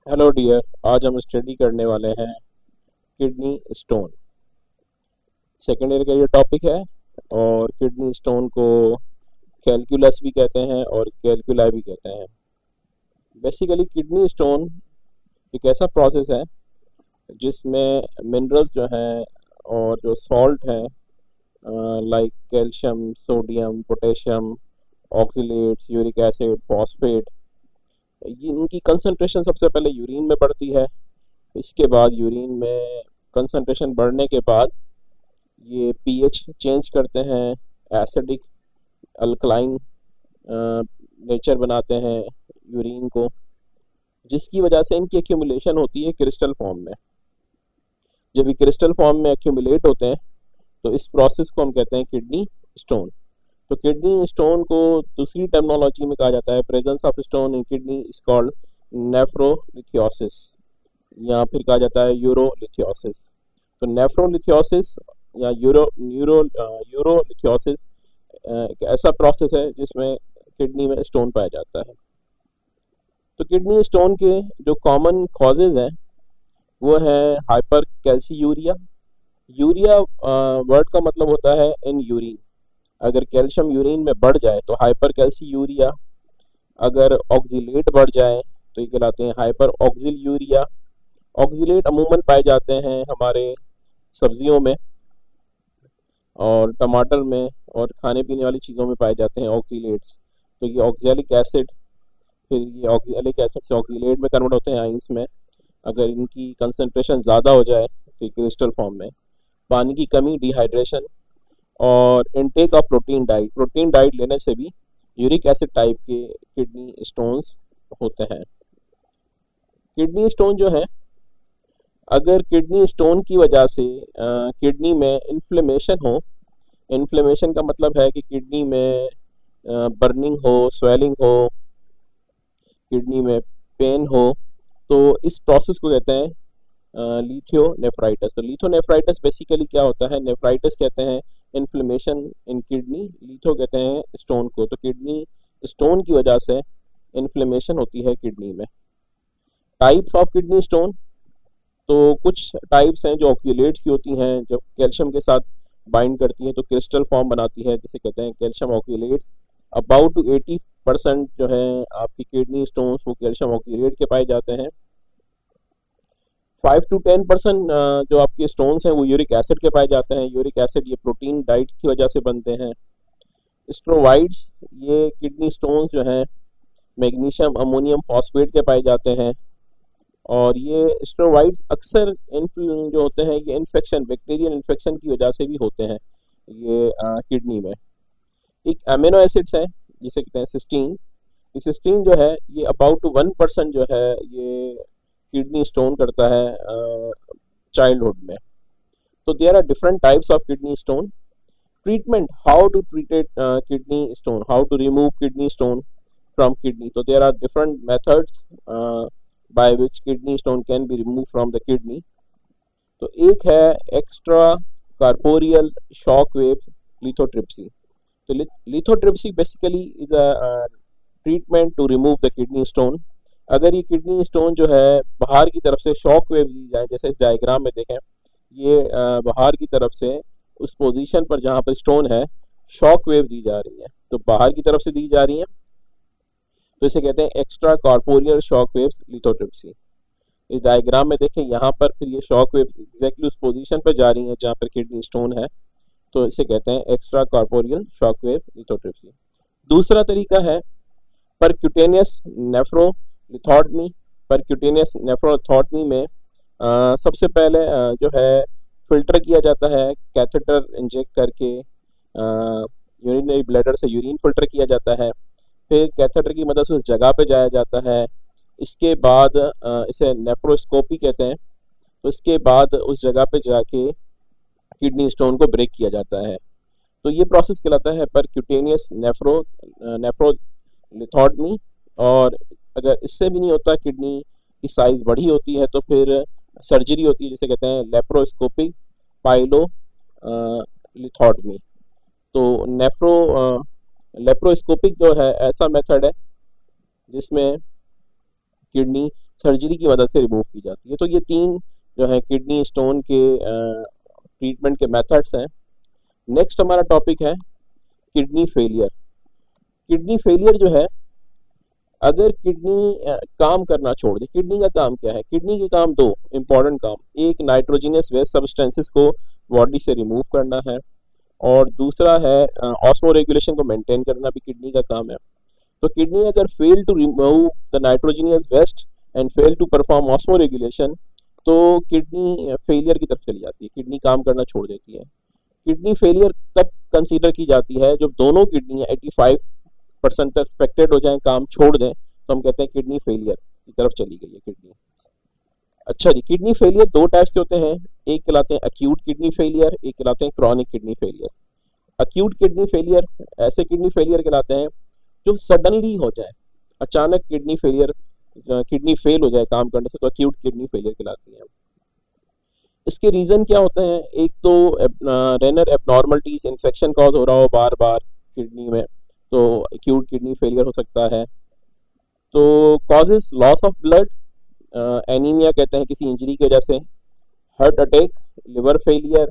Hello dear. आज हम study करने वाले हैं किडनी स्टोन। सेकेंड ईयर का ये टॉपिक है। और किडनी स्टोन को कैलकुलस भी कहते हैं और कैलकुलाई भी कहते हैं। बेसिकली किडनी स्टोन एक ऐसा प्रोसेस है जिसमें मिनरल्स जो हैं और जो सॉल्ट हैं, like calcium, sodium, potassium, oxalates, uric acid, phosphate, ये इनकी कंसंट्रेशन सबसे पहले यूरिन में बढ़ती है। इसके बाद यूरिन में कंसंट्रेशन बढ़ने के बाद ये पीएच चेंज करते हैं, एसिडिक अल्कलाइन नेचर बनाते हैं यूरिन को, जिसकी वजह से इनकी एक्यूमुलेशन होती है क्रिस्टल फॉर्म में। जब ये क्रिस्टल फॉर्म में एक्यूमुलेट होते हैं तो इस प्रोसेस को हम कहते हैं किडनी स्टोन। तो किडनी स्टोन को दूसरी टर्मिनोलॉजी में कहा जाता है, presence of stone in kidney is called nephrolithiasis, या फिर कहा जाता है यूरोलिथियोसिस। तो नेफ्रोलिथियोसिस या यूरोलिथियोसिस एक ऐसा प्रोसेस है जिसमें किडनी में स्टोन पाया जाता है। तो किडनी स्टोन के जो कॉमन कॉजेज हैं वो है हाइपर कैल्सीयूरिया। यूरिया वर्ड का मतलब होता है इन यूरिन। अगर कैल्शियम यूरिन में बढ़ जाए तो हाइपर कैल्सीयूरिया। अगर ऑक्सीलेट बढ़ जाए तो ये कहलाते हैं हाइपर ऑक्सिल यूरिया। ऑक्सीलेट अमूमन पाए जाते हैं हमारे सब्जियों में और टमाटर में और खाने पीने वाली चीज़ों में पाए जाते हैं ऑक्सीलेट्स। तो ये ऑक्जेलिक एसिड, फिर ये ऑक्जेलिक एसिड से ऑक्सीलेट में कन्वर्ट होते हैं आइंस में। अगर इनकी कंसंट्रेशन ज़्यादा हो जाए तो क्रिस्टल फॉर्म में। पानी की कमी, डिहाइड्रेशन और इनटेक ऑफ प्रोटीन डाइट लेने से भी यूरिक एसिड टाइप के किडनी स्टोन्स होते हैं। किडनी स्टोन जो है, अगर किडनी स्टोन की वजह से किडनी में इन्फ्लेमेशन हो, इन्फ्लेमेशन का मतलब है कि किडनी में बर्निंग हो, स्वेलिंग हो, किडनी में पेन हो, तो इस प्रोसेस को कहते हैं लिथियोनेफ्राइटिस। तो लिथोनेफ्राइटिस बेसिकली क्या होता है? नेफ्राइटिस कहते हैं इन्फ्लेमेशन इन किडनी, लिथो कहते हैं स्टोन को। तो किडनी स्टोन की वजह से इन्फ्लेमेशन होती है किडनी में। टाइप्स ऑफ किडनी स्टोन, तो कुछ टाइप्स हैं जो ऑक्सीलेट्स की होती हैं, जब कैल्शियम के साथ बाइंड करती हैं तो क्रिस्टल फॉर्म बनाती है, जिसे कहते हैं कैल्शियम ऑक्सीलेट्स। अबाउट टू 80% जो है आपकी किडनी स्टोन्स वो कैल्शियम ऑक्सीलेट के पाए जाते हैं। 5 to 10% जो आपके स्टोन्स हैं वो यूरिक एसिड के पाए जाते हैं। यूरिक एसिड ये प्रोटीन डाइट की वजह से बनते हैं। स्टेरॉइड्स, ये किडनी स्टोन्स जो हैं मैग्नीशियम अमोनियम फॉस्फेट के पाए जाते हैं। और ये स्टेरॉइड्स अक्सर जो होते हैं ये इन्फेक्शन, बैक्टीरियल इन्फेक्शन की वजह से भी होते हैं ये किडनी में। एक अमीनो एसिड्स है जिसे कहते हैं सिस्टीन। ये सिस्टीन जो है ये अबाउट टू 1% जो है ये किडनी स्टोन करता है चाइल्डहुड में। तो there are different types of kidney stone. Treatment, how to treat kidney stone, how to remove kidney stone from kidney. तो there are different methods by which kidney stone can be removed from the kidney. तो एक है extracorporeal shock wave lithotripsy. तो lithotripsy basically is a treatment to remove the kidney stone. अगर ये kidney stone जो है बाहर की तरफ से शॉक वेव दी जाए, जैसे इस डायग्राम में देखें, ये बाहर की तरफ से उस पोजीशन पर जहाँ पर स्टोन है शॉक वेव दी जा रही है, तो बाहर की तरफ से दी जा रही है, तो इसे कहते हैं extra corporeal shock waves lithotripsy. इस डायग्राम में देखें, यहाँ पर फिर ये शॉक वेव एग्जैक्टली उस पोजीशन पर जा रही है जहाँ पर किडनी स्टोन है, तो इसे कहते हैं extra corporeal shock wave lithotripsy. दूसरा तरीका है परक्यूटेनियस नेफ्रोलिथोटमी। परक्यूटेनियस नेफ्रोलिथोटमी में सबसे पहले जो है फिल्टर किया जाता है, कैथेटर इंजेक्ट करके यूरिनरी ब्लैडर से यूरिन फिल्टर किया जाता है, फिर कैथेटर की मदद से उस जगह पे जाया जाता है। इसके बाद इसे नेफ्रोस्कोपी कहते हैं। तो इसके बाद उस जगह पे जाके किडनी स्टोन को ब्रेक किया जाता है। तो ये प्रोसेस कहलाता है परक्यूटेनियस नेफ्रोलिथोटमी। और अगर इससे भी नहीं होता, किडनी की साइज बड़ी होती है, तो फिर सर्जरी होती है जिसे कहते हैं लेप्रोस्कोपिक पाइलो लिथोटमी। तो लेप्रोस्कोपिक जो है ऐसा मेथड है जिसमें किडनी सर्जरी की मदद से रिमूव की जाती है। तो ये 3 जो है किडनी स्टोन के ट्रीटमेंट के मेथड्स हैं। नेक्स्ट हमारा टॉपिक है किडनी फेलियर। किडनी फेलियर जो है, अगर किडनी काम करना छोड़ दे, किडनी का काम क्या है? किडनी के काम 2 इंपॉर्टेंट काम, एक नाइट्रोजनियस वेस्ट सब्सटेंसेस को बॉडी से रिमूव करना है और दूसरा है ऑस्मो रेगुलेशन को मेंटेन करना भी किडनी का काम है। तो किडनी अगर fail to remove the nitrogenous waste and fail to perform osmoregulation, तो किडनी फेलियर की तरफ चली जाती है, किडनी काम करना छोड़ देती है। किडनी फेलियर तब कंसीडर की जाती है जब दोनों किडनी 85% तक अफेक्टेड हो जाएं, काम छोड़ दें, तो हम कहते हैं किडनी फेलियर की तरफ चली गई है किडनी। अच्छा जी, किडनी फेलियर 2 टाइप्स के होते हैं, एक कहलाते हैं एक्यूट किडनी फेलियर, एक कहलाते हैं chronic kidney failure. Acute kidney failure ऐसे किडनी फेलियर कहलाते हैं जो सडनली हो जाए, अचानक किडनी फेलियर, किडनी फेल हो जाए काम करने से, तो एक्यूट किडनी फेलियर कहलाती है। इसके रीजन क्या होते हैं? एक तो रेनर एबनॉर्मलिटीज, इन्फेक्शन कॉज हो रहा हो बार बार किडनी में, तो एक्यूट किडनी फेलियर हो सकता है। तो causes loss of blood, anaemia कहते हैं किसी इंजरी की वजह से, heart attack, liver failure,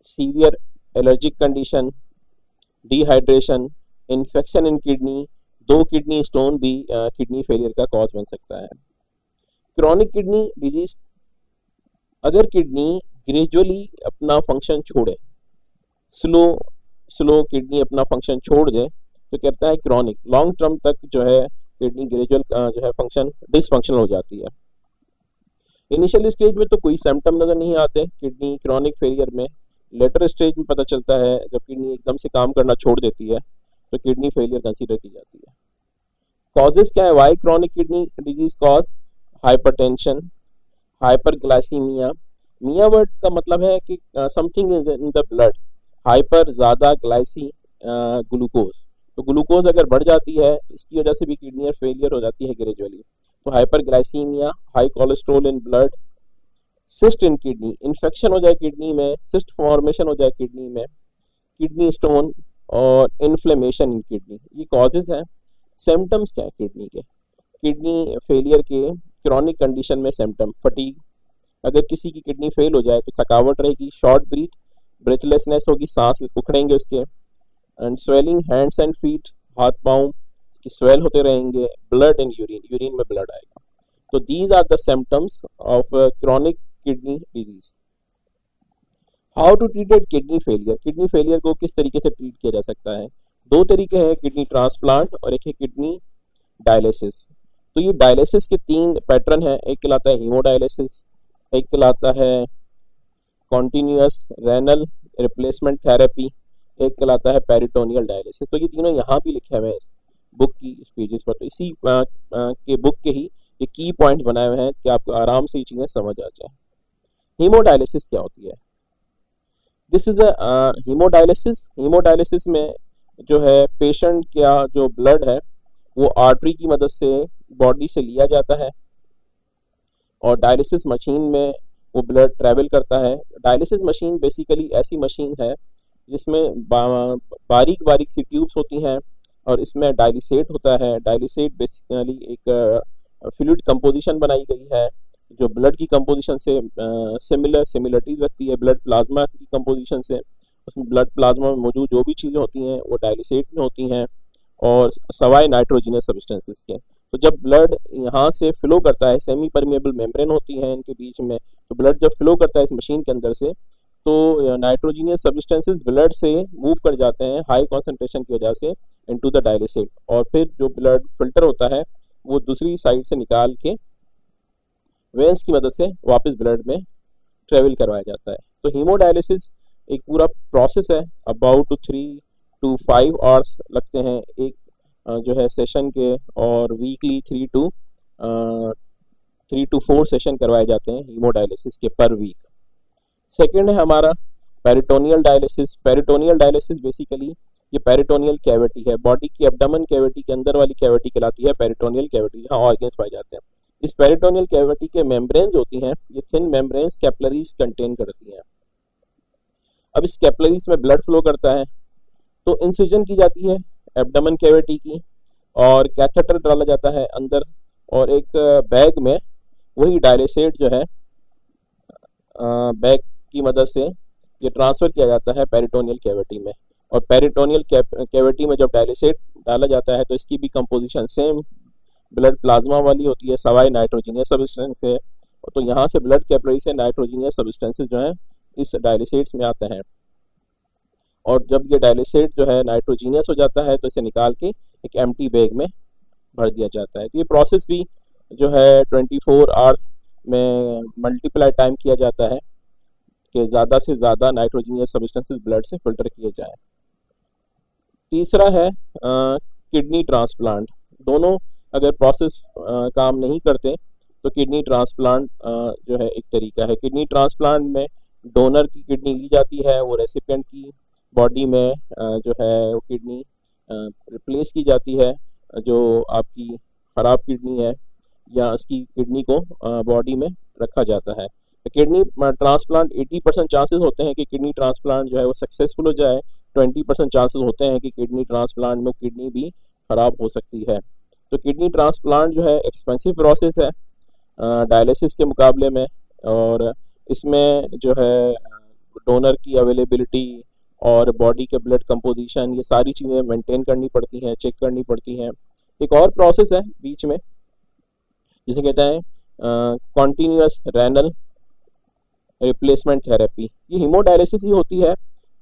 severe allergic condition, dehydration, infection in kidney, 2 kidney stone भी किडनी फेलियर का कॉज बन सकता है। क्रॉनिक किडनी डिजीज, अगर किडनी ग्रेजुअली अपना फंक्शन छोड़े, स्लो किडनी अपना फंक्शन छोड़ दे, तो कहता है क्रॉनिक, लॉन्ग टर्म तक जो है किडनी ग्रेजुअल जो है फंक्शन डिसफंक्शनल हो जाती है। इनिशियल स्टेज में तो कोई सिम्टम नजर नहीं आते किडनी क्रॉनिक फेलियर में, लेटर स्टेज में पता चलता है जब किडनी एकदम से काम करना छोड़ देती है, तो किडनी फेलियर कंसीडर की जाती है। कॉजेज क्या है? Why chronic kidney disease cause? Hypertension, hyperglycemia, mia word का मतलब है कि something in the blood, hyper ज़्यादा, ग्लाइसी ग्लूकोज, तो ग्लूकोज अगर बढ़ जाती है इसकी वजह से भी किडनी फेलियर हो जाती है ग्रेजुअली, तो hyperglycaemia, high cholesterol in blood, cyst in kidney, infection हो जाए किडनी में, सिस्ट फॉर्मेशन हो जाए किडनी में, किडनी स्टोन और इन्फ्लेमेशन इन किडनी, ये कॉजेज हैं। सिम्टम्स क्या है किडनी के? किडनी फेलियर के क्रॉनिक कंडीशन में सिम्टम, फटीग, अगर किसी की किडनी फेल हो जाए तो थकावट रहेगी, शॉर्ट ब्रीथलेसनेस होगी, सांस उखड़ेंगे उसके, and swelling hands and feet, हाथ पाँव की स्वेल होते रहेंगे, ब्लड इन यूरिन, यूरिन में ब्लड आएगा। तो these are the symptoms of chronic kidney disease. How to treated kidney failure? Kidney failure को किस तरीके से ट्रीट किया जा सकता है? 2 तरीके हैं, किडनी ट्रांसप्लांट और एक है किडनी डायलिसिस। तो ये डायलिसिस के 3 पैटर्न हैं, एक कहलाता है हीमोडायलिसिस, एक कहलाता है कॉन्टिन्यूअस रेनल रिप्लेसमेंट थेरेपी, एक कहलाता है पेरिटोनियल डायलिसिस। तो ये तीनों यहाँ भी लिखे हुए हैं इस बुक की पेजेस पर, तो इसी के बुक के ही ये की पॉइंट बनाए हुए हैं कि आपको आराम से ये चीज़ें समझ आ जाए। हीमोडायलिसिस क्या होती है? दिस इज अ हीमोडायलिसिस में जो है पेशेंट का जो ब्लड है वो आर्टरी की मदद से बॉडी से लिया जाता है और डायलिसिस मशीन में वो ब्लड ट्रैवल करता है। डायलिसिस मशीन बेसिकली ऐसी मशीन है जिसमें बारीक बारीक सी ट्यूब्स होती हैं और इसमें डायलिसेट होता है। डायलिसेट बेसिकली एक फ्लूइड कंपोजिशन बनाई गई है जो ब्लड की कंपोजिशन से सिमिलरिटी रखती है ब्लड प्लाज्मा की कंपोजिशन से। उसमें ब्लड प्लाज्मा में मौजूद जो भी चीज़ें होती हैं वो डायलिसेट में होती हैं और सवाए नाइट्रोजनस सब्सटेंसेस के। तो जब ब्लड यहाँ से फ्लो करता है, सेमी परमिएबल मेम्ब्रेन होती है इनके बीच में, तो ब्लड जब फ्लो करता है इस मशीन के अंदर से तो नाइट्रोजनियस सब्सटेंसेस ब्लड से मूव कर जाते हैं हाई कॉन्सेंट्रेशन की वजह से इनटू द डायलिसेट, और फिर जो ब्लड फिल्टर होता है वो दूसरी साइड से निकाल के वेंस की मदद से वापस ब्लड में ट्रेवल करवाया जाता है। तो हीमोडायलिसिस एक पूरा प्रोसेस है, अबाउट 3 to 5 आवर्स लगते हैं एक जो है सेशन के, और वीकली 3 to 4 सेशन करवाए जाते हैं हीमोडायलिसिस के पर वीक। सेकेंड है हमारा peritoneal dialysis. Peritoneal dialysis basically ये पेरिटोनियल कैविटी है, बॉडी की एब्डोमेन कैविटी के अंदर वाली कैविटी कहलाती है पेरिटोनियल कैविटी, जहाँ ऑर्गन्स पाए जाते हैं। इस पेरिटोनियल कैविटी के मेम्ब्रेन्स होती हैं, ये थिन मेम्ब्रेन्स कैपिलरीज कंटेन करती हैं। अब इस कैपिलरीज में ब्लड फ्लो करता है तो इंसिजन की जाती है एब्डोमेन कैविटी की और कैथेटर डाला जाता है अंदर और एक बैग में वही डायलिसेट जो है बैग की मदद से ये ट्रांसफ़र किया जाता है पेरिटोनियल कैविटी में। और पेरिटोनियल कैविटी में जब डायलिसेट डाला जाता है तो इसकी भी कंपोजिशन सेम ब्लड प्लाज्मा वाली होती है, सवाई नाइट्रोजीनियस सब्सटेंस है। तो यहाँ से ब्लड कैपिलरी से नाइट्रोजीनियस सब्सटेंसेस जो हैं इस डायलिसेट्स में आते हैं, और जब ये डायलिसेट जो है नाइट्रोजीनियस हो जाता है तो इसे निकाल के एक एम्प्टी बैग में भर दिया जाता है। तो ये प्रोसेस भी जो है 24 आवर्स में मल्टीप्लाई टाइम किया जाता है कि ज़्यादा से ज़्यादा नाइट्रोजीनियस सब्सटेंसेस ब्लड से फिल्टर किए जाएँ। तीसरा है किडनी ट्रांसप्लांट। दोनों अगर प्रोसेस काम नहीं करते तो किडनी ट्रांसप्लांट जो है एक तरीका है। किडनी ट्रांसप्लांट में डोनर की किडनी ली जाती है, वो रेसिपिएंट की बॉडी में जो है वो किडनी रिप्लेस की जाती है, जो आपकी ख़राब किडनी है या उसकी किडनी को बॉडी में रखा जाता है। तो किडनी ट्रांसप्लांट 80% चांसेस होते हैं कि किडनी ट्रांसप्लांट जो है वो सक्सेसफुल हो जाए, 20% चांसेस होते हैं कि किडनी ट्रांसप्लांट में किडनी भी ख़राब हो सकती है। तो किडनी ट्रांसप्लांट जो है एक्सपेंसिव प्रोसेस है डायलिसिस के मुकाबले में, और इसमें जो है डोनर की अवेलेबिलिटी और बॉडी के ब्लड कंपोजिशन ये सारी चीज़ें मेंटेन करनी पड़ती हैं, चेक करनी पड़ती हैं। एक और प्रोसेस है बीच में जिसे कहते हैं कॉन्टीन्यूअस रेनल रिप्लेसमेंट थेरेपी। ये हीमोडायलिसिस ही होती है,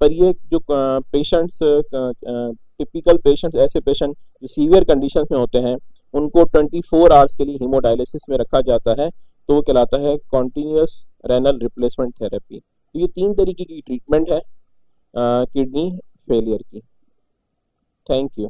पर ये जो पेशेंट्स टिपिकल पेशेंट्स, ऐसे पेशेंट जो सीवियर कंडीशन में होते हैं, उनको 24 आवर्स के लिए हीमोडायलिसिस में रखा जाता है, तो वो कहलाता है कॉन्टीन्यूअस रेनल रिप्लेसमेंट थेरेपी। तो ये 3 तरीके की ट्रीटमेंट है किडनी फेलियर की। Thank you.